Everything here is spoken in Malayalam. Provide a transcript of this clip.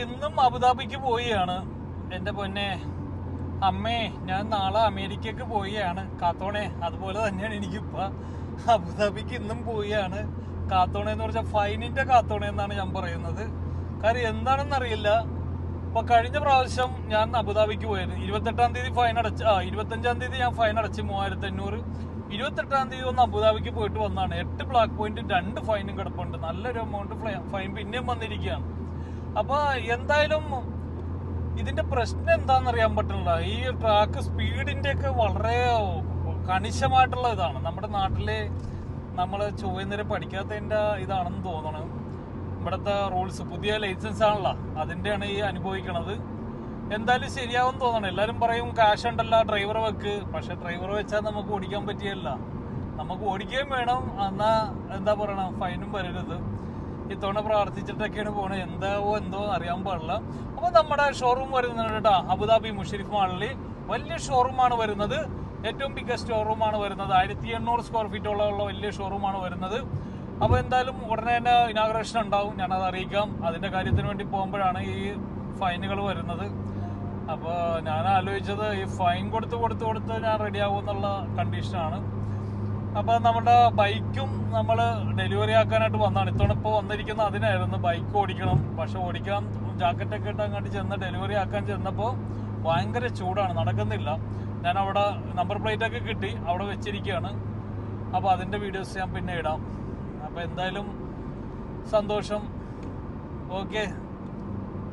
ഇന്നും അബുദാബിക്ക് പോവുകയാണ്. എൻ്റെ പൊന്നെ അമ്മേ, ഞാൻ നാളെ അമേരിക്കക്ക് പോവുകയാണ്. കാത്തോണേ, അതുപോലെ തന്നെയാണ് എനിക്കിപ്പോൾ അബുദാബിക്ക് ഇന്നും പോവുകയാണ്. കാത്തോണേന്ന് പറഞ്ഞാൽ ഫൈനിന്റെ കാത്തോണേന്നാണ് ഞാൻ പറയുന്നത്. കാര്യം എന്താണെന്നറിയില്ല. ഇപ്പൊ കഴിഞ്ഞ പ്രാവശ്യം ഞാൻ അബുദാബിക്ക് പോയിരുന്നു. 28-ാം തീയതി ഫൈൻ അടച്ച് 25-ാം തീയതി ഞാൻ ഫൈൻ അടച്ച് 3500. 28-ാം തീയതി ഒന്ന് അബുദാബിക്ക് പോയിട്ട് വന്നാണ്. 8 ബ്ലാക്ക് പോയിന്റ് 2 ഫൈനും കിടപ്പുണ്ട്. നല്ലൊരു എമൗണ്ട് ഫൈൻ പിന്നെയും വന്നിരിക്കുകയാണ്. അപ്പൊ എന്തായാലും ഇതിന്റെ പ്രശ്നം എന്താണെന്നറിയാൻ പറ്റില്ല. ഈ ട്രാക്ക് സ്പീഡിന്റെ ഒക്കെ വളരെ കണിശമായിട്ടുള്ള ഇതാണ്. നമ്മുടെ നാട്ടിലെ നമ്മള് ചൊവ്വന്നേരം പഠിക്കാത്തതിന്റെ ഇതാണെന്ന് തോന്നണം. ഇവിടുത്തെ റൂൾസ്, പുതിയ ലൈസൻസ് ആണല്ലോ, അതിന്റെയാണ് ഈ അനുഭവിക്കണത്. എന്തായാലും ശരിയാവും തോന്നണം. എല്ലാരും പറയും കാശ് ഉണ്ടല്ല, ഡ്രൈവറെ വെക്ക്. പക്ഷെ ഡ്രൈവറെ വെച്ചാൽ നമുക്ക് ഓടിക്കാൻ പറ്റിയല്ല. നമുക്ക് ഓടിക്കുകയും വേണം, എന്നാ എന്താ പറയണ, ഫൈനും വരരുത്. ഇത്തവണ പ്രാർത്ഥിച്ചിട്ടൊക്കെയാണ് പോണത്. എന്തോ അറിയാൻ പാടില്ല. അപ്പൊ നമ്മുടെ ഷോറൂം വരുന്നുണ്ട് കേട്ടോ, അബുദാബി മുഷരിഫ് മാളിൽ വലിയ ഷോറൂമാണ് വരുന്നത്. ഏറ്റവും ബിഗ്ഗസ്റ്റ് ഷോറൂമാണ് വരുന്നത്. 1800 സ്ക്വയർ ഫീറ്റോളം ഉള്ള വലിയ ഷോറൂമാണ് വരുന്നത്. അപ്പൊ എന്തായാലും ഉടനെ തന്നെ ഇനാഗ്രേഷൻ ഉണ്ടാവും, ഞാനത് അറിയിക്കാം. അതിന്റെ കാര്യത്തിന് വേണ്ടി പോകുമ്പോഴാണ് ഈ ഫൈനുകൾ വരുന്നത്. അപ്പൊ ഞാൻ ആലോചിച്ചത് ഈ ഫൈൻ കൊടുത്ത് ഞാൻ റെഡി ആവും എന്നുള്ള കണ്ടീഷനാണ്. അപ്പൊ നമ്മുടെ ബൈക്കും നമ്മൾ ഡെലിവറി ആക്കാനായിട്ട് വന്നതാണ്. ഇത്തവണ ഇപ്പോൾ വന്നിരിക്കുന്ന അതിനായിരുന്നു. ബൈക്ക് ഓടിക്കണം, പക്ഷെ ഓടിക്കാൻ ജാക്കറ്റൊക്കെ ഇട്ട് അങ്ങോട്ട് ചെന്ന് ഡെലിവറി ആക്കാൻ ചെന്നപ്പോൾ ഭയങ്കര ചൂടാണ്, നടക്കുന്നില്ല. ഞാൻ അവിടെ നമ്പർ പ്ലേറ്റ് ഒക്കെ കിട്ടി, അവിടെ വെച്ചിരിക്കുകയാണ്. അപ്പൊ അതിന്റെ വീഡിയോസ് ഞാൻ പിന്നെ ഇടാം. അപ്പൊ എന്തായാലും സന്തോഷം. ഓക്കെ.